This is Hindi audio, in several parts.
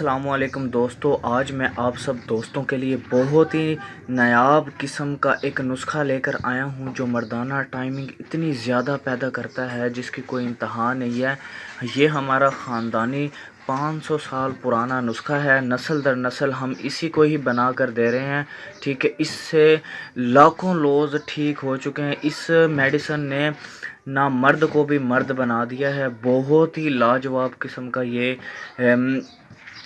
अस्सलामुअलैकुम दोस्तों, आज मैं आप सब दोस्तों के लिए बहुत ही नायाब किस्म का एक नुस्खा लेकर आया हूं जो मर्दाना टाइमिंग इतनी ज़्यादा पैदा करता है जिसकी कोई इंतहा नहीं है। ये हमारा ख़ानदानी 500 साल पुराना नुस्खा है। नस्ल दर नस्ल हम इसी को ही बना कर दे रहे हैं। ठीक है, इससे लाखों लोग ठीक हो चुके हैं। इस मेडिसन ने ना मर्द को भी मर्द बना दिया है। बहुत ही लाजवाब किस्म का ये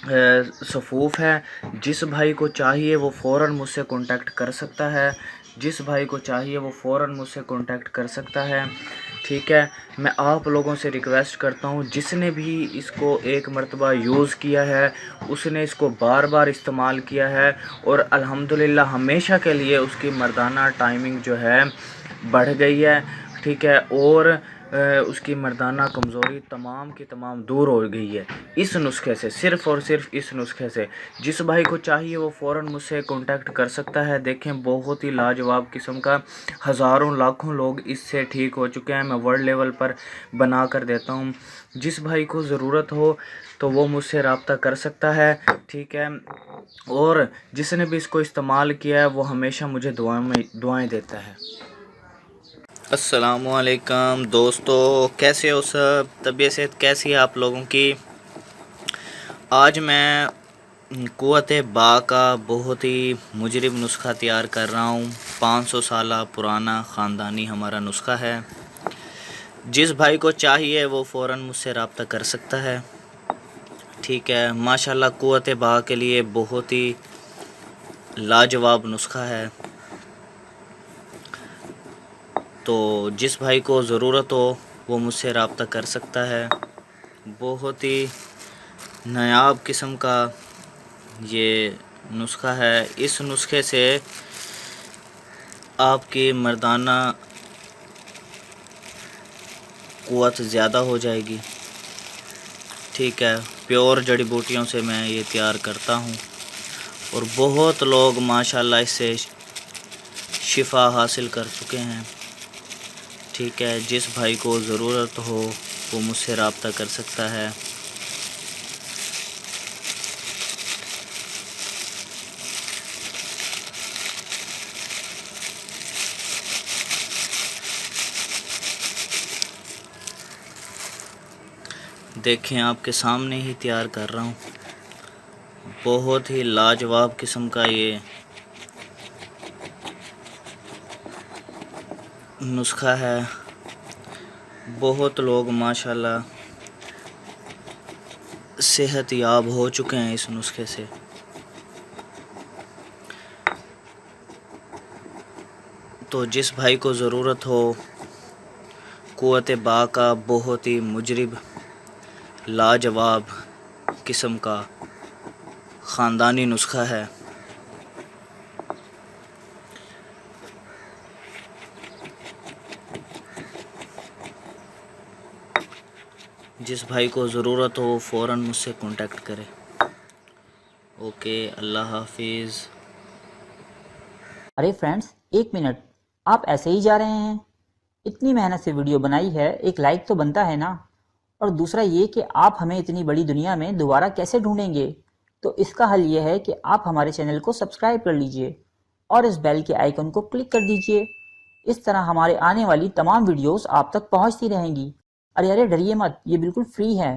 सफ़ूफ़ है। जिस भाई को चाहिए वो फ़ौरन मुझसे कांटेक्ट कर सकता है। जिस भाई को चाहिए वो फ़ौरन मुझसे कांटेक्ट कर सकता है। ठीक है, मैं आप लोगों से रिक्वेस्ट करता हूँ, जिसने भी इसको एक मरतबा यूज़ किया है उसने इसको बार बार इस्तेमाल किया है और अल्हम्दुलिल्लाह हमेशा के लिए उसकी मर्दाना टाइमिंग जो है बढ़ गई है। ठीक है, और उसकी मर्दाना कमज़ोरी तमाम की तमाम दूर हो गई है इस नुस्खे से, सिर्फ़ और सिर्फ इस नुस्खे से। जिस भाई को चाहिए वो फ़ौरन मुझसे कांटेक्ट कर सकता है। देखें, बहुत ही लाजवाब किस्म का हज़ारों लाखों लोग इससे ठीक हो चुके हैं। मैं वर्ल्ड लेवल पर बना कर देता हूँ। जिस भाई को ज़रूरत हो तो वो मुझसे रब्ता कर सकता है। ठीक है, और जिसने भी इसको इस्तेमाल किया है वो हमेशा मुझे दुआएं देता है। अस्सलामुअलैकुम दोस्तों, कैसे हो सब? तबीयत सेहत कैसी है आप लोगों की? आज मैं क़ुव्वत-ए बा का बहुत ही मुजरिब नुस्खा तैयार कर रहा हूँ। 500 साल पुराना ख़ानदानी हमारा नुस्खा है। जिस भाई को चाहिए वो फ़ौरन मुझसे रब्ता कर सकता है। ठीक है, माशाल्लाह क़ुव्वत-ए बा के लिए बहुत ही लाजवाब नुस्खा है। तो जिस भाई को ज़रूरत हो वो मुझसे रब्ता कर सकता है। बहुत ही नायाब किस्म का ये नुस्खा है। इस नुस्खे से आपकी मर्दाना क़ुव्वत ज़्यादा हो जाएगी। ठीक है, प्योर जड़ी बूटियों से मैं ये तैयार करता हूँ और बहुत लोग माशाल्लाह इससे शिफा हासिल कर चुके हैं। ठीक है, जिस भाई को ज़रूरत हो वो मुझसे रब्ता कर सकता है। देखें, आपके सामने ही तैयार कर रहा हूँ। बहुत ही लाजवाब किस्म का ये नुस्खा है। बहुत लोग माशाल्लाह सेहत याब हो चुके हैं इस नुस्खे से। तो जिस भाई को ज़रूरत हो, क़ुव्वत-ए बा का बहुत ही मुजरिब लाजवाब किस्म का ख़ानदानी नुस्खा है। जिस भाई को ज़रूरत हो फ़ौरन मुझसे कांटेक्ट करें। ओके, अल्लाह हाफिज़। अरे फ्रेंड्स, एक मिनट, आप ऐसे ही जा रहे हैं? इतनी मेहनत से वीडियो बनाई है, एक लाइक तो बनता है ना। और दूसरा ये कि आप हमें इतनी बड़ी दुनिया में दोबारा कैसे ढूंढेंगे? तो इसका हल ये है कि आप हमारे चैनल को सब्सक्राइब कर लीजिए और इस बेल के आइकन को क्लिक कर दीजिए। इस तरह हमारे आने वाली तमाम वीडियोस आप तक पहुंचती रहेंगी। अरे अरे, डरिए मत, ये बिल्कुल फ्री है।